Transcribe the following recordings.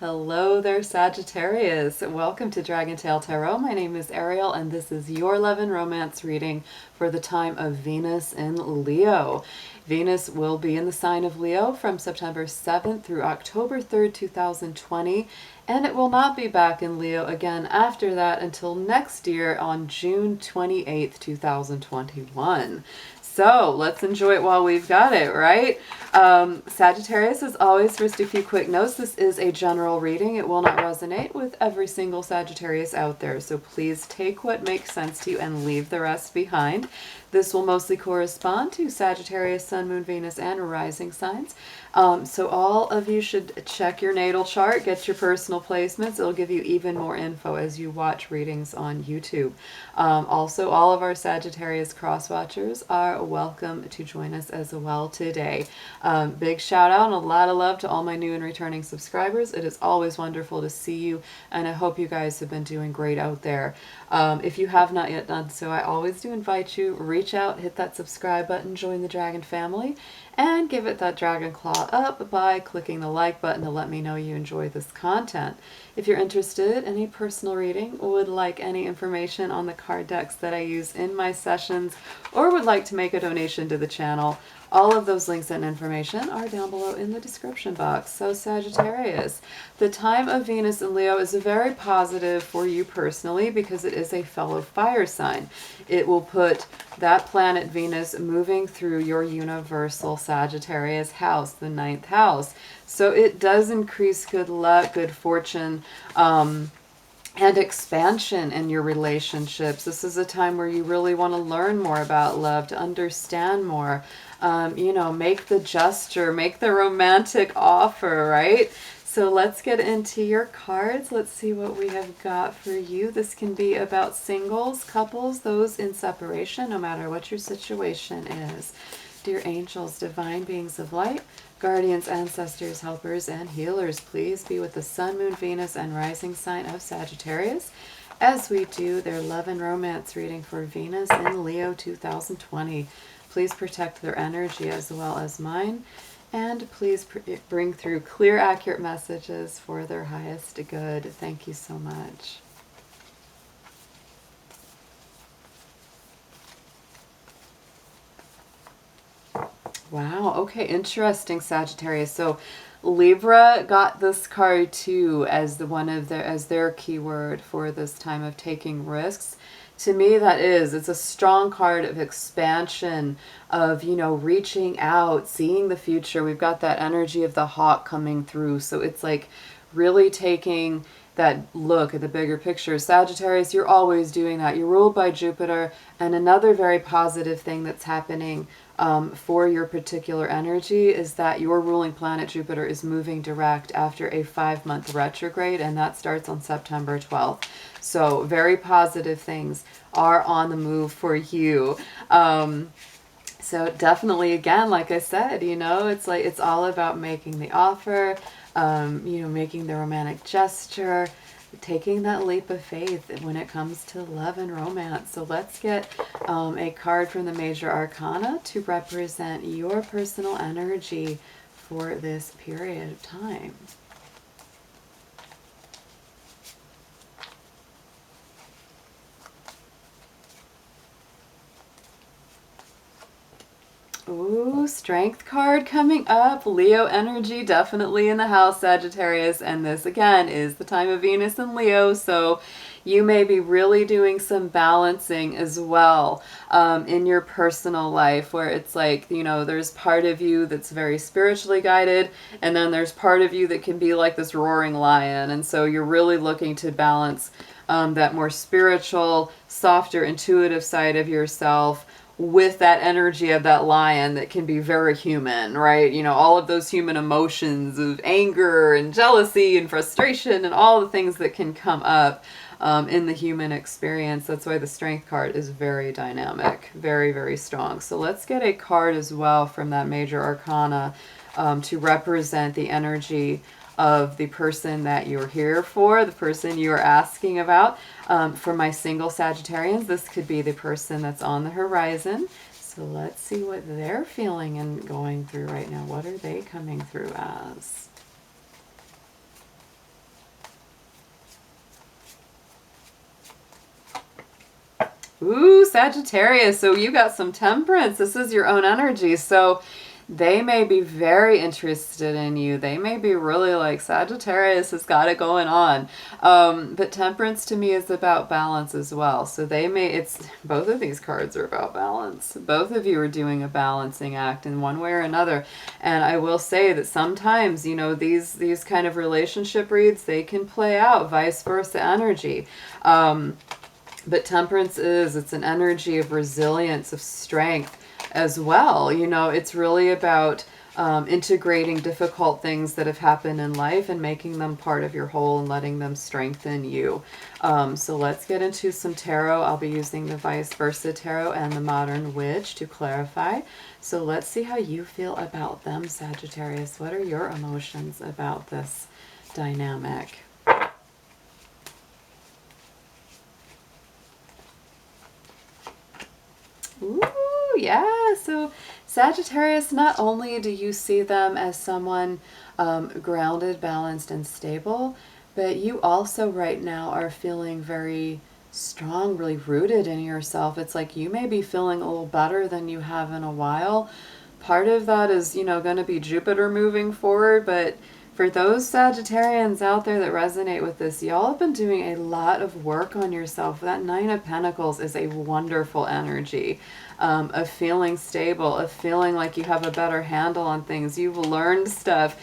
Hello there, Sagittarius. Welcome to DragonTaleTarot. My name is Ariel, and this is your love and romance reading for the time of Venus in Leo. Venus will be in the sign of Leo from September 7th through October 3rd, 2020, and it will not be back in Leo again after that until next year on June 28th, 2021. So let's enjoy it while we've got it, right? Sagittarius, as always, first a few quick notes. This is a general reading. It will not resonate with every single Sagittarius out there. So please take what makes sense to you and leave the rest behind. This will mostly correspond to Sagittarius, Sun, Moon, Venus, and rising signs. So all of you should check your natal chart, get your personal placements. It'll give you even more info as you watch readings on YouTube. Also, all of our Sagittarius cross-watchers are welcome to join us as well today. Big shout out and a lot of love to all my new and returning subscribers. It is always wonderful to see you, and I hope you guys have been doing great out there. If you have not yet done so, I always do invite you, reach out, hit that subscribe button, join the Dragon family, and give it that dragon claw up by clicking the like button to let me know you enjoy this content. If you're interested in a personal reading, would like any information on the card decks that I use in my sessions, or would like to make a donation to the channel, all of those links and information are down below in the description box. So Sagittarius, the time of Venus in Leo is very positive for you personally because it is a fellow fire sign. It will put that planet Venus moving through your universal Sagittarius house, the 9th house. So it does increase good luck, good fortune, and expansion in your relationships. This is a time where you really want to learn more about love, to understand more, make the gesture, make the romantic offer, right? So let's get into your cards. Let's see what we have got for you. This can be about singles, couples, those in separation, no matter what your situation is. Dear angels, divine beings of light, guardians, ancestors, helpers, and healers, please be with the Sun, Moon, Venus, and rising sign of Sagittarius as we do their love and romance reading for Venus in Leo 2020. Please protect their energy as well as mine, and please bring through clear, accurate messages for their highest good. Thank you so much. Wow, okay, interesting, Sagittarius. So Libra got this card too as their keyword for this time of taking risks. To me, it's a strong card of expansion, of, reaching out, seeing the future. We've got that energy of the hawk coming through. So it's like really taking that look at the bigger picture. Sagittarius, you're always doing that. You're ruled by Jupiter, and another very positive thing that's happening for your particular energy is that your ruling planet Jupiter is moving direct after a 5-month retrograde, and that starts on September 12th. So very positive things are on the move for you. So definitely, again, like I said, it's all about making the offer, making the romantic gesture, taking that leap of faith when it comes to love and romance. So let's get a card from the major arcana to represent your personal energy for this period of time. Ooh, strength card coming up. Leo energy definitely in the house, Sagittarius. And this, again, is the time of Venus and Leo. So you may be really doing some balancing as well in your personal life, where it's like, there's part of you that's very spiritually guided, and then there's part of you that can be like this roaring lion. And so you're really looking to balance that more spiritual, softer, intuitive side of yourself with that energy of that lion that can be very human, right? All of those human emotions of anger and jealousy and frustration and all the things that can come up in the human experience. That's why the strength card is very dynamic, very, very strong. So let's get a card as well from that major arcana to represent the energy of the person that you're here for, the person you are asking about. For my single Sagittarians, this could be the person that's on the horizon. So let's see what they're feeling and going through right now. What are they coming through as? Ooh, Sagittarius. So you got some temperance. This is your own energy. So they may be very interested in you. They may be really like, Sagittarius has got it going on. But temperance to me is about balance as well. So they may, both of these cards are about balance. Both of you are doing a balancing act in one way or another. And I will say that sometimes, you know, these kind of relationship reads, they can play out vice versa energy. But temperance it's an energy of resilience, of strength as well. You know, it's really about integrating difficult things that have happened in life and making them part of your whole and letting them strengthen you. So let's get into some tarot. I'll be using the vice versa tarot and the modern witch to clarify. So let's see how you feel about them, Sagittarius. What are your emotions about this dynamic? Ooh, yeah. So Sagittarius, not only do you see them as someone grounded, balanced, and stable, but you also right now are feeling very strong, really rooted in yourself. It's like you may be feeling a little better than you have in a while. Part of that is, you know, going to be Jupiter moving forward, but for those Sagittarians out there that resonate with this, y'all have been doing a lot of work on yourself. That Nine of Pentacles is a wonderful energy of feeling stable, of feeling like you have a better handle on things. You've learned stuff.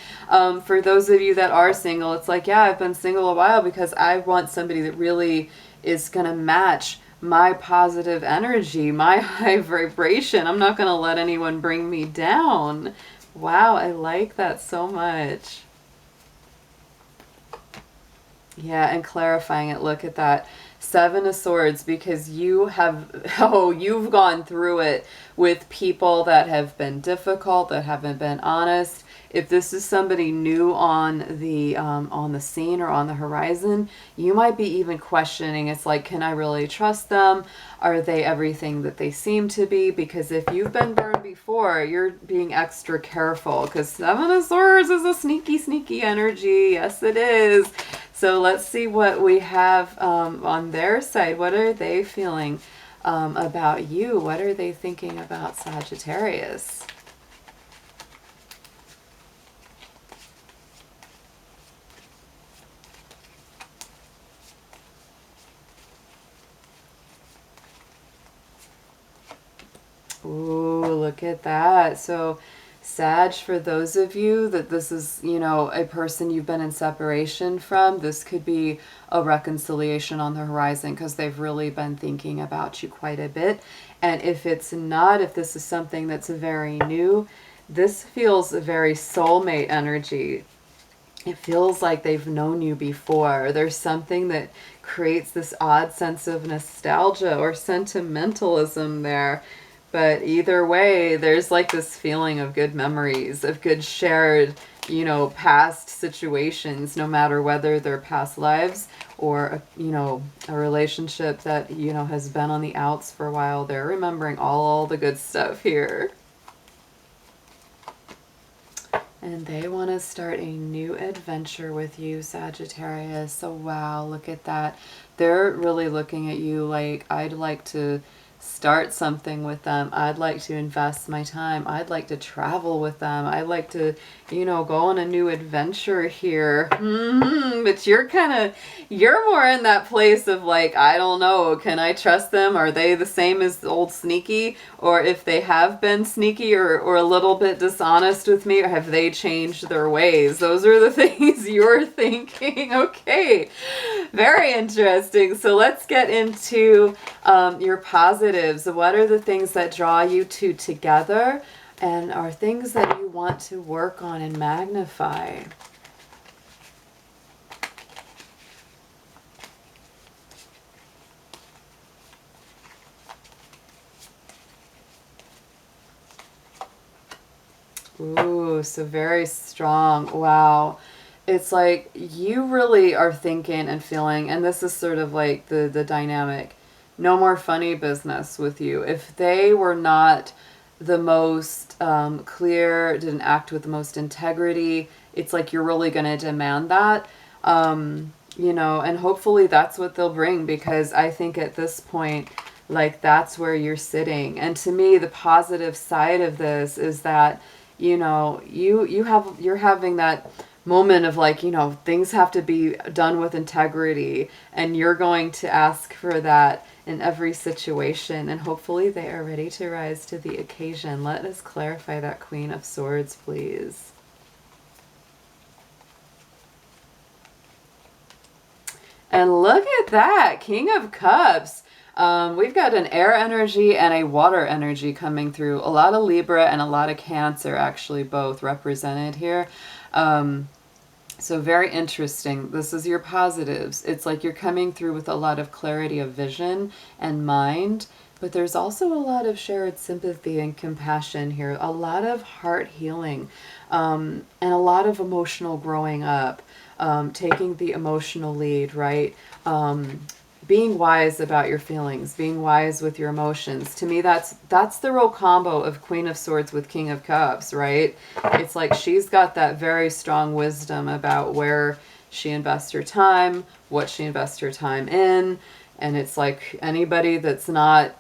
For those of you that are single, it's like, yeah, I've been single a while because I want somebody that really is going to match my positive energy, my high vibration. I'm not going to let anyone bring me down. Wow, I like that so much. Yeah, and clarifying it, look at that. Seven of Swords, because you have, you've gone through it with people that have been difficult, that haven't been honest. If this is somebody new on the scene or on the horizon, you might be even questioning, it's like, can I really trust them? Are they everything that they seem to be? Because if you've been burned before, you're being extra careful, because Seven of Swords is a sneaky, sneaky energy. Yes, it is. So let's see what we have on their side. What are they feeling about you? What are they thinking about Sagittarius? Ooh, look at that. So Sag, for those of you that this is, you know, a person you've been in separation from, this could be a reconciliation on the horizon because they've really been thinking about you quite a bit. And if it's not, if this is something that's very new, this feels a very soulmate energy. It feels like they've known you before. There's something that creates this odd sense of nostalgia or sentimentalism there. But either way, there's like this feeling of good memories, of good shared, you know, past situations, no matter whether they're past lives or, you know, a relationship that, you know, has been on the outs for a while. They're remembering all the good stuff here. And they want to start a new adventure with you, Sagittarius. So wow, look at that. They're really looking at you like, I'd like to start something with them. I'd like to invest my time. I'd like to travel with them. I'd like to, you know, go on a new adventure here. But you're more in that place of like, I don't know, can I trust them? Are they the same as old sneaky? Or if they have been sneaky or a little bit dishonest with me, or have they changed their ways? Those are the things you're thinking. Okay, very interesting. So let's get into your positives. What are the things that draw you two together and are things that you want to work on and magnify? Ooh, so very strong. Wow. It's like you really are thinking and feeling, and this is sort of like the dynamic. No more funny business with you. If they were not the most clear, didn't act with the most integrity, it's like you're really going to demand that. You know, and hopefully that's what they'll bring, because I think at this point Like that's where you're sitting. And to me, the positive side of this is that, you know, you're having that moment of like, you know, things have to be done with integrity, and you're going to ask for that in every situation, and hopefully they are ready to rise to the occasion. Let us clarify that Queen of Swords, please. And look at that, King of Cups. We've got an air energy and a water energy coming through. A lot of Libra and a lot of Cancer, actually, both represented here. So very interesting. This is your positives. It's like you're coming through with a lot of clarity of vision and mind, but there's also a lot of shared sympathy and compassion here. A lot of heart healing, and a lot of emotional growing up, taking the emotional lead, right? Being wise about your feelings, being wise with your emotions. To me, that's the real combo of Queen of Swords with King of Cups, right? It's like she's got that very strong wisdom about where she invests her time, what she invests her time in, and it's like anybody that's not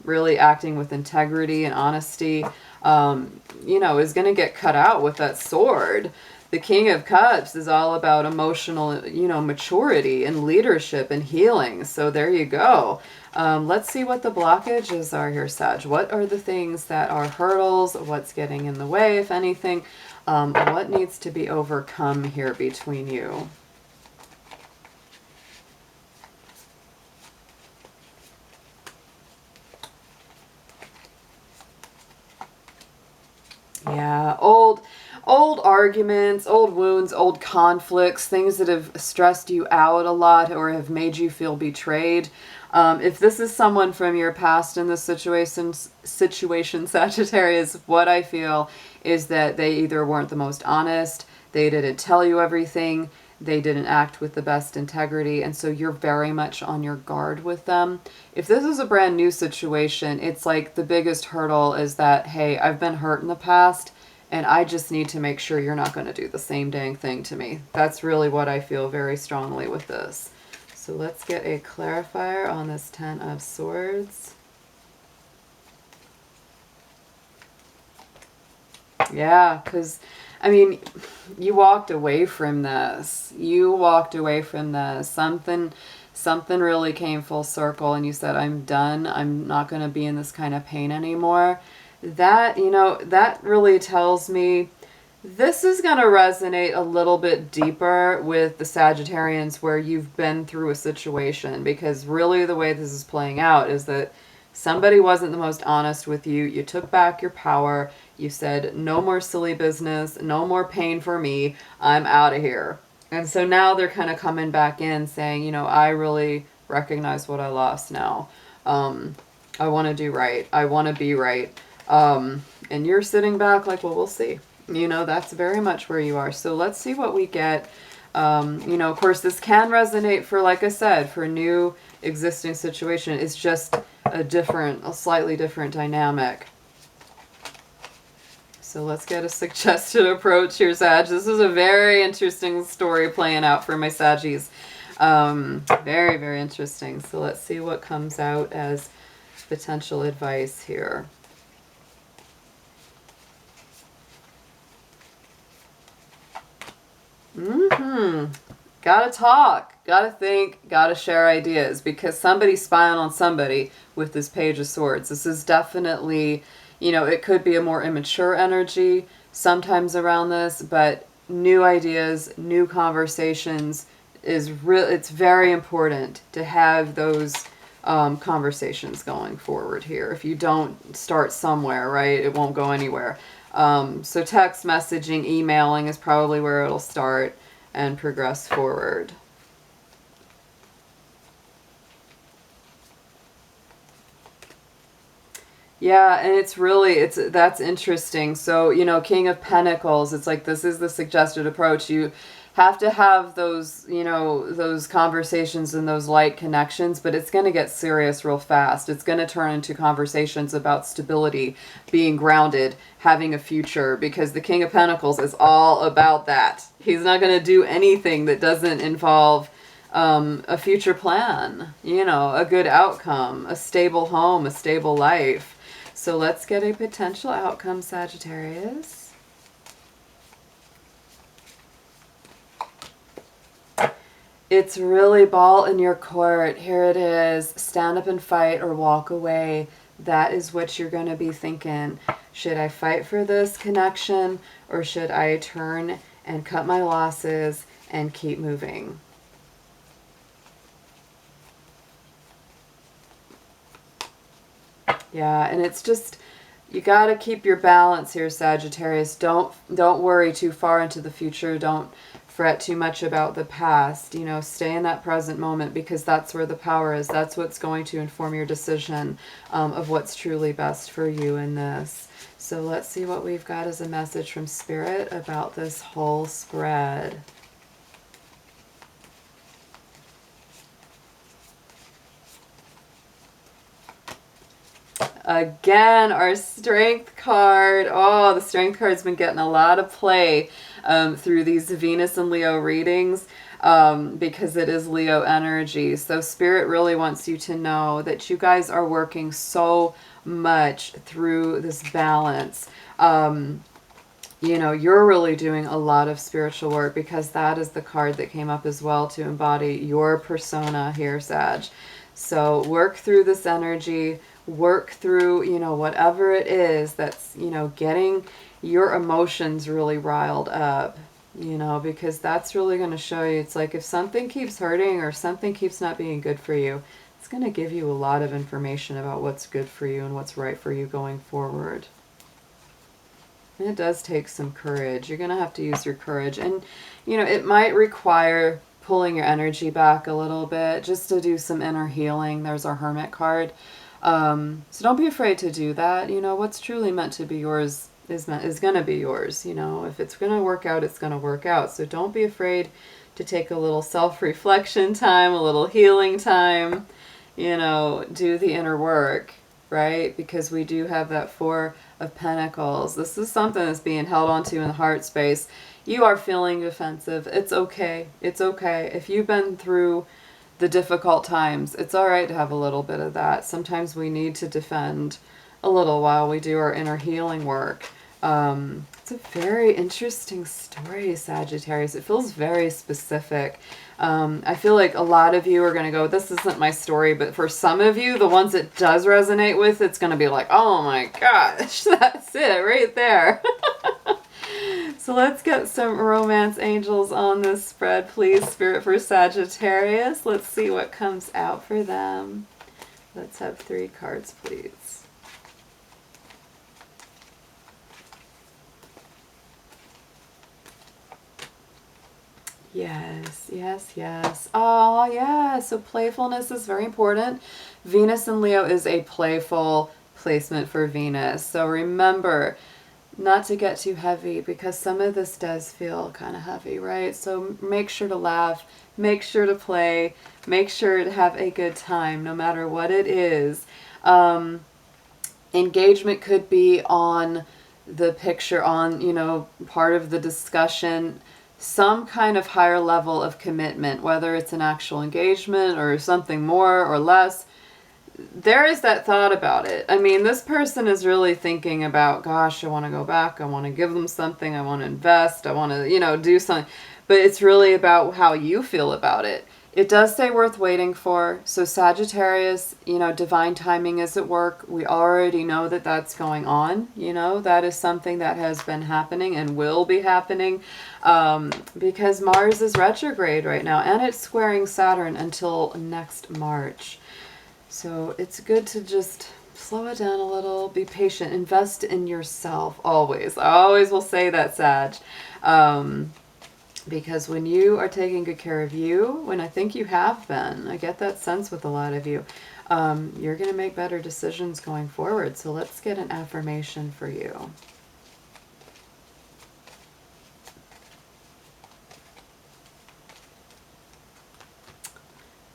really acting with integrity and honesty, you know, is going to get cut out with that sword. The King of Cups is all about emotional, you know, maturity and leadership and healing. So there you go. Let's see what the blockages are here, Sag. What are the things that are hurdles? What's getting in the way, if anything? What needs to be overcome here between you? Yeah, old arguments, old wounds, old conflicts, things that have stressed you out a lot or have made you feel betrayed. If this is someone from your past in this situation, Sagittarius, what I feel is that they either weren't the most honest, they didn't tell you everything, they didn't act with the best integrity, and so you're very much on your guard with them. If this is a brand new situation, it's like the biggest hurdle is that, hey, I've been hurt in the past, and I just need to make sure you're not going to do the same dang thing to me. That's really what I feel very strongly with this. So let's get a clarifier on this Ten of Swords. Yeah, because, I mean, you walked away from this. You walked away from this. Something really came full circle, and you said, I'm done. I'm not going to be in this kind of pain anymore. That, you know, that really tells me this is going to resonate a little bit deeper with the Sagittarians where you've been through a situation, because really the way this is playing out is that somebody wasn't the most honest with you. You took back your power. You said, no more silly business, no more pain for me. I'm out of here. And so now they're kind of coming back in saying, you know, I really recognize what I lost now. I want to do right. I want to be right. And you're sitting back like, well, we'll see. You know, that's very much where you are. So let's see what we get. You know, of course, this can resonate for, like I said, for a new existing situation. It's just a slightly different dynamic. So let's get a suggested approach here, Sag. This is a very interesting story playing out for my Saggies. Very, very interesting. So let's see what comes out as potential advice here. Gotta talk, gotta think, gotta share ideas, because somebody's spying on somebody with this Page of Swords. This is definitely, you know, it could be a more immature energy sometimes around this, but new ideas, new conversations is real. It's very important to have those conversations going forward here. If you don't start somewhere, right, it won't go anywhere. So text messaging, emailing is probably where it'll start and progress forward. Yeah, and it's really, that's interesting. So, you know, King of Pentacles, it's like this is the suggested approach. You have to have those, you know, those conversations and those light connections, but it's going to get serious real fast. It's going to turn into conversations about stability, being grounded, having a future, because the King of Pentacles is all about that. He's not going to do anything that doesn't involve a future plan, you know, a good outcome, a stable home, a stable life. So let's get a potential outcome, Sagittarius. It's really ball in your court. Here it is. Stand up and fight or walk away. That is what you're going to be thinking. Should I fight for this connection, or should I turn and cut my losses and keep moving? Yeah, and it's just, you got to keep your balance here, Sagittarius. Don't worry too far into the future. Don't fret too much about the past. You know, stay in that present moment, because that's where the power is. That's what's going to inform your decision of what's truly best for you in this. So let's see what we've got as a message from Spirit about this whole spread. Again, our Strength card. Oh, the Strength card's been getting a lot of play through these Venus and Leo readings because it is Leo energy. So Spirit really wants you to know that you guys are working so much through this balance. You know, you're really doing a lot of spiritual work, because that is the card that came up as well to embody your persona here, Sag. So work through this energy, work through, you know, whatever it is that's, you know, getting your emotions really riled up, you know, because that's really going to show you. It's like if something keeps hurting or something keeps not being good for you, it's going to give you a lot of information about what's good for you and what's right for you going forward. And it does take some courage. You're going to have to use your courage. And, you know, it might require pulling your energy back a little bit just to do some inner healing. There's our Hermit card. So don't be afraid to do that. You know, what's truly meant to be yours is going to be yours. You know, if it's going to work out, it's going to work out. So don't be afraid to take a little self-reflection time, a little healing time, you know, do the inner work, right? Because we do have that Four of Pentacles. This is something that's being held onto in the heart space. You are feeling defensive. It's okay. It's okay. If you've been through the difficult times, it's all right to have a little bit of that. Sometimes we need to defend a little while we do our inner healing work. It's a very interesting story, Sagittarius. It feels very specific. I feel like a lot of you are going to go, this isn't my story, but for some of you, the ones it does resonate with, it's going to be like, oh my gosh, that's it right there. So let's get some romance angels on this spread, please. Spirit for Sagittarius. Let's see what comes out for them. Let's have 3 cards, please. Yes, yes, yes. Oh, yeah. So playfulness is very important. Venus and Leo is a playful placement for Venus. So remember not to get too heavy, because some of this does feel kind of heavy, right? So make sure to laugh, make sure to play, make sure to have a good time, no matter what it is. Engagement could be on the picture, on, you know, part of the discussion, some kind of higher level of commitment, whether it's an actual engagement or something more or less. There is that thought about it. I mean, this person is really thinking about, gosh, I want to go back. I want to give them something. I want to invest. I want to, you know, do something. But it's really about how you feel about it. It does say worth waiting for. So Sagittarius, you know, divine timing is at work. We already know that that's going on. You know, that is something that has been happening and will be happening because Mars is retrograde right now, and it's squaring Saturn until next March. So it's good to just slow it down a little, be patient, invest in yourself always. I always will say that, Sag. Because when you are taking good care of you, when I think you have been, I get that sense with a lot of you, you're going to make better decisions going forward. So let's get an affirmation for you.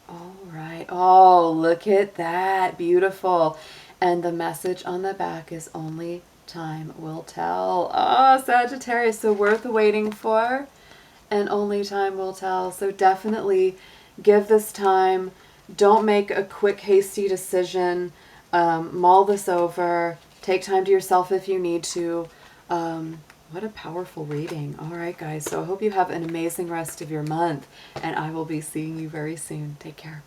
All right. Oh, look at that. Beautiful. And the message on the back is only time will tell. Oh, Sagittarius, so worth waiting for. And only time will tell. So definitely, Give this time. Don't make a quick, hasty decision. Mull this over. Take time to yourself if you need to. What a powerful reading. All right, guys. So I hope you have an amazing rest of your month, and I will be seeing you very soon. Take care.